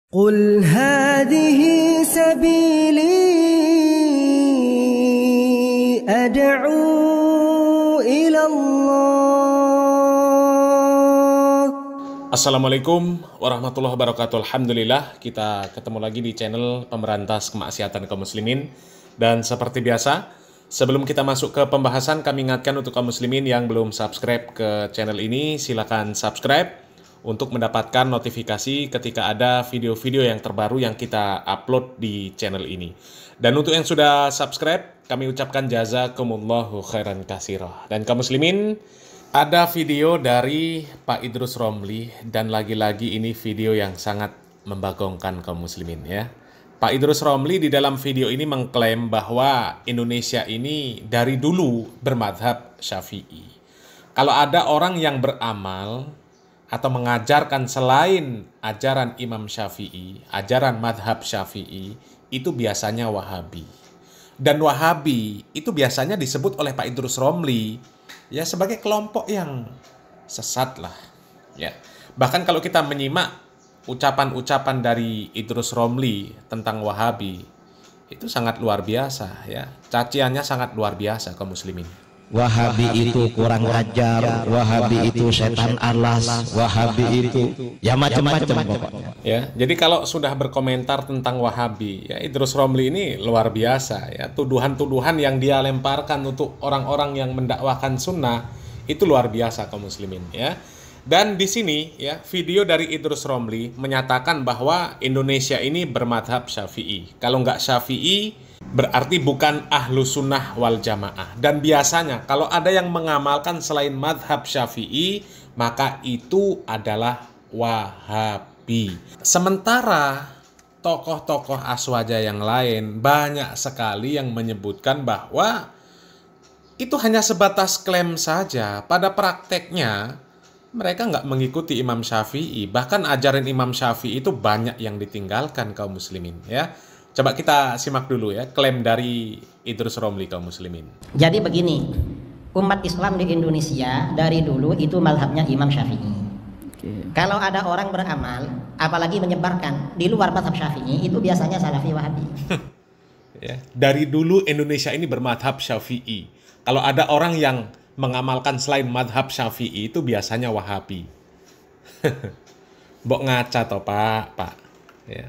قل هذه سبيلي أدعو إلى الله. Assalamualaikum warahmatullahi wabarakatuh. Alhamdulillah, kita ketemu lagi di channel Pemberantas Kemaksiatan kaum muslimin. Dan seperti biasa, sebelum kita masuk ke pembahasan, kami ingatkan untuk kaum muslimin yang belum subscribe ke channel ini, silakan subscribe untuk mendapatkan notifikasi ketika ada video-video yang terbaru yang kita upload di channel ini. Dan untuk yang sudah subscribe, kami ucapkan jazakumullahu khairan katsira. Dan kaum muslimin, ada video dari Pak Idrus Romli, dan lagi-lagi ini video yang sangat membagongkan kaum muslimin ya. Pak Idrus Romli di dalam video ini mengklaim bahwa Indonesia ini dari dulu bermadhab Syafi'i. Kalau ada orang yang beramal atau mengajarkan selain ajaran Imam Syafi'i, ajaran madhab Syafi'i, itu biasanya Wahabi. Dan Wahabi itu biasanya disebut oleh Pak Idrus Romli ya sebagai kelompok yang sesat lah ya. Bahkan kalau kita menyimak ucapan-ucapan dari Idrus Romli tentang Wahabi, itu sangat luar biasa ya. Caciannya sangat luar biasa kaum muslimin. Wahabi itu kurang ajar, Wahabi itu setan alas, Wahabi itu ya macam-macam pokoknya. Ya, jadi kalau sudah berkomentar tentang Wahabi, ya Idrus Romli ini luar biasa ya. Tuduhan-tuduhan yang dia lemparkan untuk orang-orang yang mendakwahkan sunnah itu luar biasa kaum muslimin ya. Dan di sini ya, video dari Idrus Romli menyatakan bahwa Indonesia ini bermadhab Syafi'i. Kalau nggak Syafi'i, berarti bukan ahlu sunnah wal jamaah. Dan biasanya kalau ada yang mengamalkan selain madhab Syafi'i, maka itu adalah Wahabi. Sementara tokoh-tokoh aswaja yang lain banyak sekali yang menyebutkan bahwa itu hanya sebatas klaim saja. Pada prakteknya mereka nggak mengikuti Imam Syafi'i. Bahkan ajaran Imam Syafi'i itu banyak yang ditinggalkan kaum muslimin ya. Coba kita simak dulu ya klaim dari Idrus Romli kaum muslimin. Jadi begini, umat Islam di Indonesia dari dulu itu mazhabnya Imam Syafi'i. Kalau ada orang beramal, apalagi menyebarkan di luar mazhab Syafi'i, itu biasanya Salafi Wahabi. Ya, dari dulu Indonesia ini bermadhab Syafi'i. Kalau ada orang yang mengamalkan selain madhab Syafi'i, itu biasanya Wahabi. Mbok ngaca toh Pak. Ya.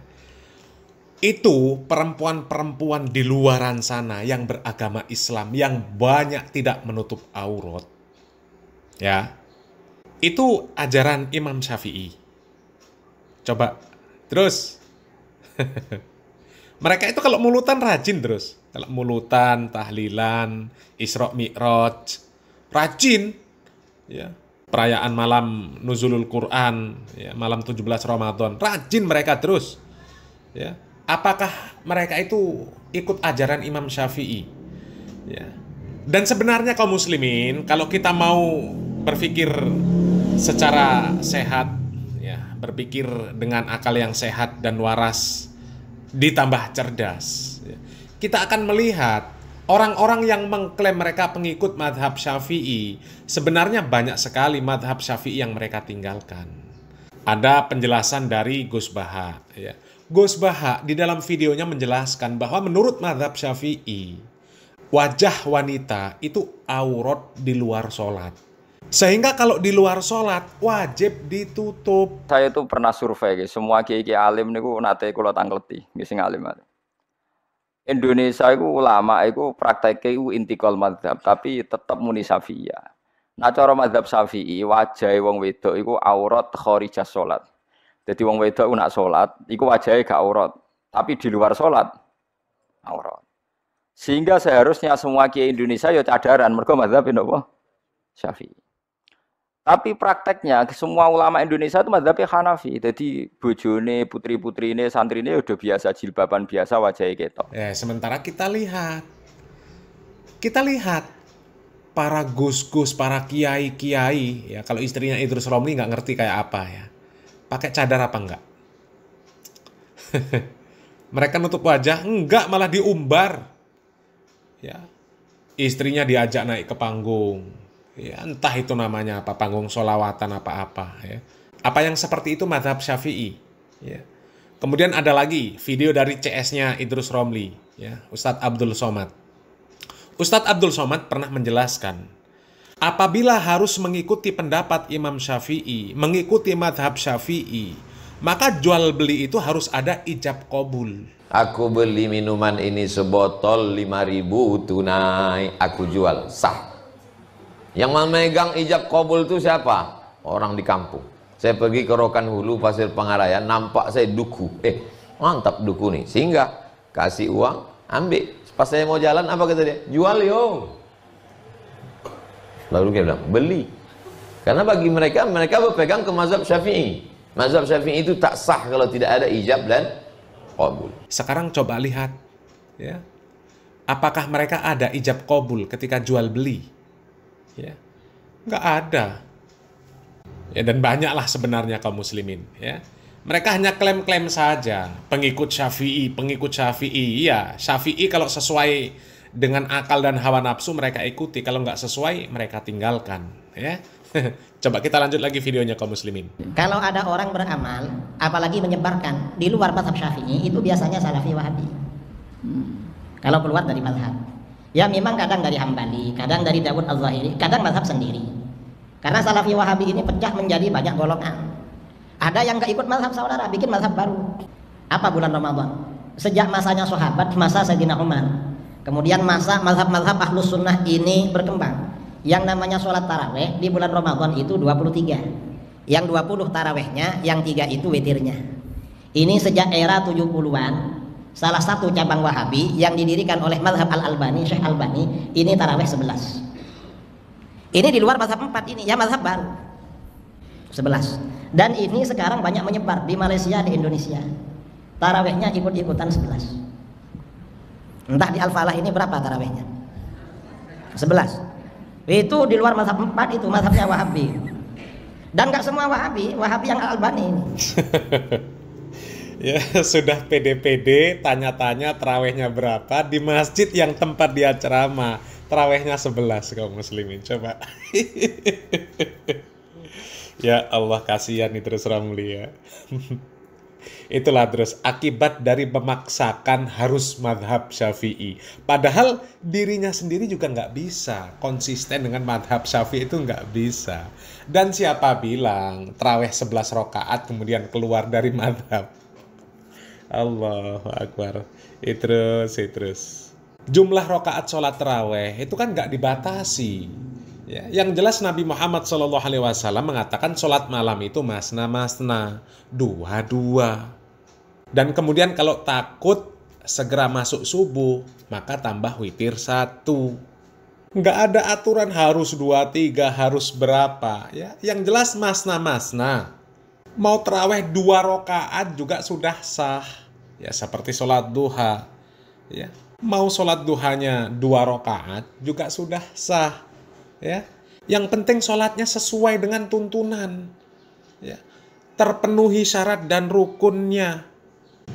Itu perempuan-perempuan di luaran sana yang beragama Islam, yang banyak tidak menutup aurat. Ya. Itu ajaran Imam Syafi'i. Coba. Terus. Mereka itu kalau mulutan rajin terus. Kalau mulutan, tahlilan, Isra Mi'raj, rajin. Ya. Perayaan malam Nuzulul Quran, ya, malam 17 Ramadan, rajin mereka terus. Ya. Apakah mereka itu ikut ajaran Imam Syafi'i? Ya. Dan sebenarnya kaum muslimin, kalau kita mau berpikir secara sehat, ya, berpikir dengan akal yang sehat dan waras, ditambah cerdas, ya, kita akan melihat orang-orang yang mengklaim mereka pengikut madhab Syafi'i, sebenarnya banyak sekali madhab Syafi'i yang mereka tinggalkan. Ada penjelasan dari Gus Baha, ya. Gus Baha di dalam videonya menjelaskan bahwa menurut madhab Syafi'i, wajah wanita itu aurat di luar sholat. Sehingga kalau di luar sholat, wajib ditutup. Saya itu pernah survei, semua kiai-kiai alim niku nate kula tangleti, sing alim. Indonesia itu ulama itu prakteknya itu intikal madhab, tapi tetap muni Syafi'iyah. Nah cara madhab Syafi'i, wajah wong wedok itu aurat kharijah sholat. Jadi wong wedok nak sholat, iku wajahnya gak aurat, tapi di luar sholat aurat. Sehingga seharusnya semua kiai Indonesia ya cadaran, mergo mazhab napa? Syafi'i. Tapi prakteknya semua ulama Indonesia itu mazhabnya Hanafi. Jadi bojone, putri-putrine, santrine udah biasa jilbaban biasa wajahnya ketok. Ya, sementara kita lihat para gus-gus, para kiai-kiai, ya kalau istrinya Idrus Romli nggak ngerti kayak apa ya. Pakai cadar apa enggak? Mereka nutup wajah, enggak, malah diumbar. Ya. Istrinya diajak naik ke panggung. Ya, entah itu namanya apa, panggung sholawatan apa-apa ya. Apa yang seperti itu mazhab Syafi'i ya. Kemudian ada lagi video dari CS-nya Idrus Romli, ya, Ustadz Abdul Somad. Ustadz Abdul Somad pernah menjelaskan, apabila harus mengikuti pendapat Imam Syafi'i, mengikuti madhab Syafi'i, maka jual beli itu harus ada ijab qabul. Aku beli minuman ini sebotol 5.000 tunai, aku jual, sah. Yang memegang ijab qabul itu siapa? Orang di kampung. Saya pergi ke Rokan Hulu, Pasir Pangarayan, nampak saya duku. Mantap duku nih. Sehingga kasih uang, ambil. Pas saya mau jalan, apa kata dia? Jual yo. Lalu dia bilang, beli. Karena bagi mereka, mereka berpegang ke mazhab Syafi'i. Mazhab Syafi'i itu tak sah kalau tidak ada ijab dan qabul. Sekarang coba lihat, ya, apakah mereka ada ijab qabul ketika jual beli? Ya, nggak ada. Ya, dan banyaklah sebenarnya kaum muslimin. Ya, mereka hanya klaim-klaim saja. Pengikut Syafi'i. Ya, Syafi'i kalau sesuai dengan akal dan hawa nafsu mereka ikuti. Kalau nggak sesuai mereka tinggalkan. Ya, coba kita lanjut lagi videonya kaum muslimin. Kalau ada orang beramal, apalagi menyebarkan di luar mazhab Syafi'i, itu biasanya Salafi Wahabi. Kalau keluar dari mazhab, ya memang kadang dari Hambali, kadang dari Dawud Al-Zahiri, kadang mazhab sendiri. Karena Salafi Wahabi ini pecah menjadi banyak golongan. Ada yang nggak ikut mazhab saudara, bikin mazhab baru. Apa bulan Ramadan? Sejak masanya sahabat, masa Sayyidina Umar, kemudian masa mazhab-mazhab Ahlus Sunnah ini berkembang. Yang namanya sholat taraweh di bulan Ramadan itu 23. Yang 20 tarawehnya, yang 3 itu witirnya. Ini sejak era 70-an. Salah satu cabang Wahabi yang didirikan oleh mazhab Al-Albani, Syekh Albani, ini taraweh 11. Ini di luar mazhab 4 ini, ya mazhab baru 11. Dan ini sekarang banyak menyebar di Malaysia, di Indonesia. Tarawehnya ikut-ikutan 11. Entah di Al-Falah ini berapa tarawehnya? 11. Itu di luar mazhab 4 itu, mazhabnya Wahabi. Dan nggak semua Wahabi, Wahabi yang Al-Albani ini. Ya, sudah pede-pede tanya-tanya tarawehnya berapa di masjid yang tempat dia ceramah. Tarawehnya 11 kaum muslimin. Coba. Ya Allah, kasihan Idrus Ramli ya. Itulah terus akibat dari memaksakan harus madhab Syafi'i. Padahal dirinya sendiri juga nggak bisa konsisten dengan madhab Syafi'i, itu nggak bisa. Dan siapa bilang taraweh 11 rakaat kemudian keluar dari madhab? Allahu Akbar. Terus. Jumlah rakaat sholat taraweh itu kan nggak dibatasi. Ya, yang jelas Nabi Muhammad SAW mengatakan sholat malam itu masna, dua. Dan kemudian kalau takut segera masuk subuh, maka tambah witir 1. Nggak ada aturan harus 2, 3, harus berapa. Ya, yang jelas masna. Mau taraweh 2 rakaat juga sudah sah. Ya, seperti sholat duha. Ya, mau sholat duhanya 2 rakaat juga sudah sah. Ya, yang penting sholatnya sesuai dengan tuntunan. Ya, terpenuhi syarat dan rukunnya.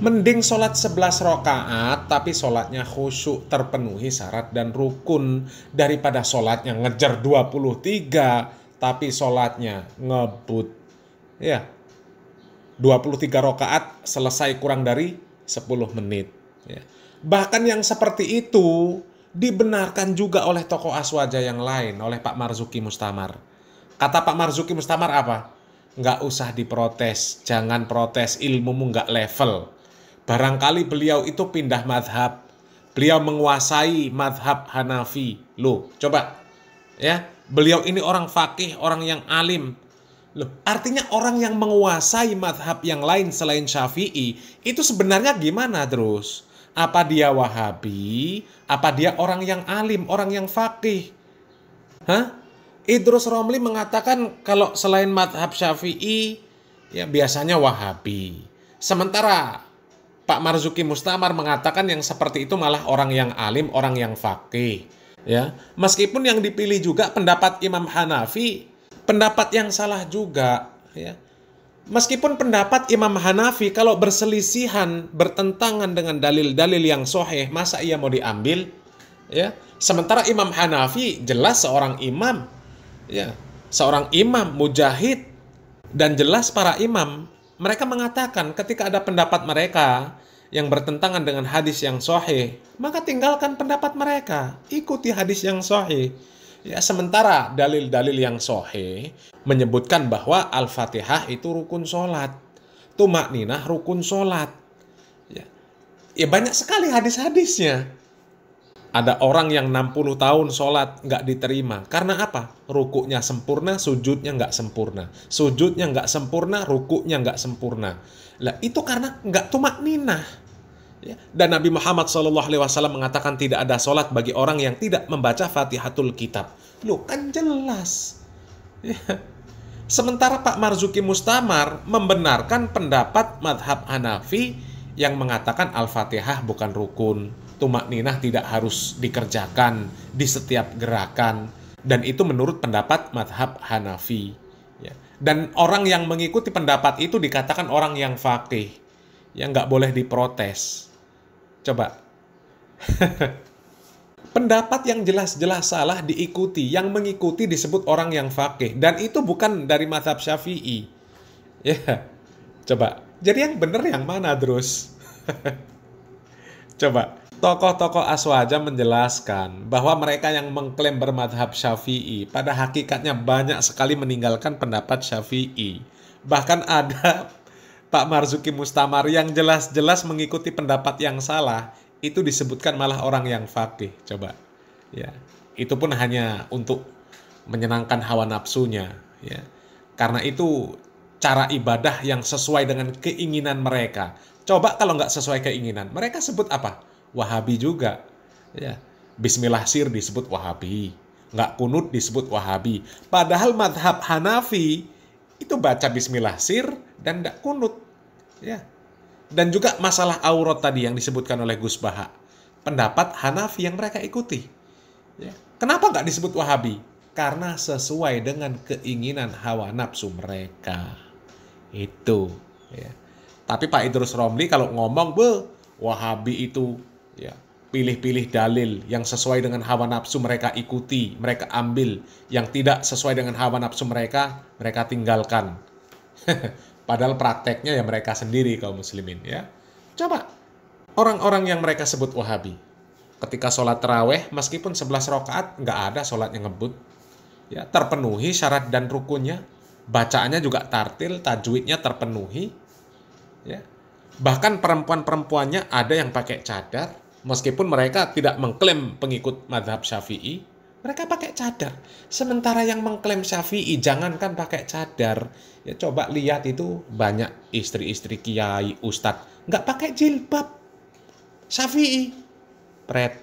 Mending sholat 11 rakaat tapi sholatnya khusyuk, terpenuhi syarat dan rukun, daripada sholatnya ngejar 23 tapi sholatnya ngebut. Ya, 23 rakaat selesai kurang dari 10 menit. Ya. Bahkan yang seperti itu dibenarkan juga oleh tokoh aswaja yang lain, oleh Pak Marzuki Mustamar. Kata Pak Marzuki Mustamar apa? Nggak usah diprotes, jangan protes, ilmumu nggak level. Barangkali beliau itu pindah madhab, beliau menguasai madhab Hanafi. Loh, coba, ya, beliau ini orang fakih, orang yang alim. Loh, artinya orang yang menguasai madhab yang lain selain Syafi'i, itu sebenarnya gimana terus? Apa dia Wahabi? Apa dia orang yang alim, orang yang fakih? Hah? Idrus Romli mengatakan kalau selain madhab Syafi'i, ya biasanya Wahabi. Sementara Pak Marzuki Mustamar mengatakan yang seperti itu malah orang yang alim, orang yang fakih. Ya, meskipun yang dipilih juga pendapat Imam Hanafi, pendapat yang salah juga. Ya, meskipun pendapat Imam Hanafi kalau berselisihan, bertentangan dengan dalil-dalil yang sahih, masa ia mau diambil? Ya, sementara Imam Hanafi jelas seorang imam, ya, seorang imam mujahid, dan jelas para imam mereka mengatakan ketika ada pendapat mereka yang bertentangan dengan hadis yang sahih, maka tinggalkan pendapat mereka, ikuti hadis yang sahih. Ya, sementara dalil-dalil yang sahih menyebutkan bahwa Al-Fatihah itu rukun sholat, tumakninah rukun sholat. Ya banyak sekali hadis-hadisnya. Ada orang yang 60 tahun sholat nggak diterima. Karena apa? Rukuknya sempurna, sujudnya nggak sempurna. Sujudnya nggak sempurna, rukuknya nggak sempurna. Lah itu karena nggak tumakninah. Ya. Dan Nabi Muhammad SAW mengatakan tidak ada sholat bagi orang yang tidak membaca Fatihatul Kitab. Loh kan jelas. Ya. Sementara Pak Marzuki Mustamar membenarkan pendapat madhab Hanafi yang mengatakan Al-Fatihah bukan rukun. Tumakninah tidak harus dikerjakan di setiap gerakan, dan itu menurut pendapat madhab Hanafi. Ya. Dan orang yang mengikuti pendapat itu dikatakan orang yang faqih, yang nggak boleh diprotes. Coba pendapat yang jelas-jelas salah diikuti, yang mengikuti disebut orang yang faqih, dan itu bukan dari madhab Syafi'i. Ya, coba. Jadi yang benar yang mana terus? Coba. Tokoh-tokoh Aswaja menjelaskan bahwa mereka yang mengklaim bermadhab Syafi'i pada hakikatnya banyak sekali meninggalkan pendapat Syafi'i. Bahkan ada Pak Marzuki Mustamar yang jelas-jelas mengikuti pendapat yang salah, itu disebutkan malah orang yang faqih. Coba. Ya. Itu pun hanya untuk menyenangkan hawa nafsunya, ya. Karena itu cara ibadah yang sesuai dengan keinginan mereka. Coba kalau nggak sesuai keinginan, mereka sebut apa? Wahabi juga, ya. Bismillah sir disebut Wahabi, nggak kunut disebut Wahabi. Padahal madhab Hanafi itu baca Bismillah sir dan nggak kunut, ya. Dan juga masalah aurat tadi yang disebutkan oleh Gus Baha, pendapat Hanafi yang mereka ikuti. Ya. Kenapa nggak disebut Wahabi? Karena sesuai dengan keinginan hawa nafsu mereka. Itu. Ya. Tapi Pak Idrus Romli kalau ngomong, Wahabi itu ya pilih-pilih dalil yang sesuai dengan hawa nafsu mereka ikuti, mereka ambil. Yang tidak sesuai dengan hawa nafsu mereka tinggalkan. Padahal prakteknya ya mereka sendiri kaum muslimin, ya. Coba orang-orang yang mereka sebut Wahabi, ketika sholat taraweh meskipun 11 rakaat nggak ada sholat yang ngebut, ya, terpenuhi syarat dan rukunnya, bacaannya juga tartil, tajwidnya terpenuhi, ya. Bahkan perempuan-perempuannya ada yang pakai cadar, meskipun mereka tidak mengklaim pengikut madhab Syafi'i, mereka pakai cadar. Sementara yang mengklaim Syafi'i jangankan pakai cadar, ya coba lihat itu banyak istri-istri kiai, ustadz nggak pakai jilbab. Syafi'i, pret.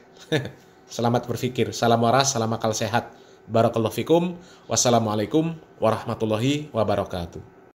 Selamat berpikir, salam waras, salam akal sehat. Barakallahu fikum. Wassalamualaikum warahmatullahi wabarakatuh.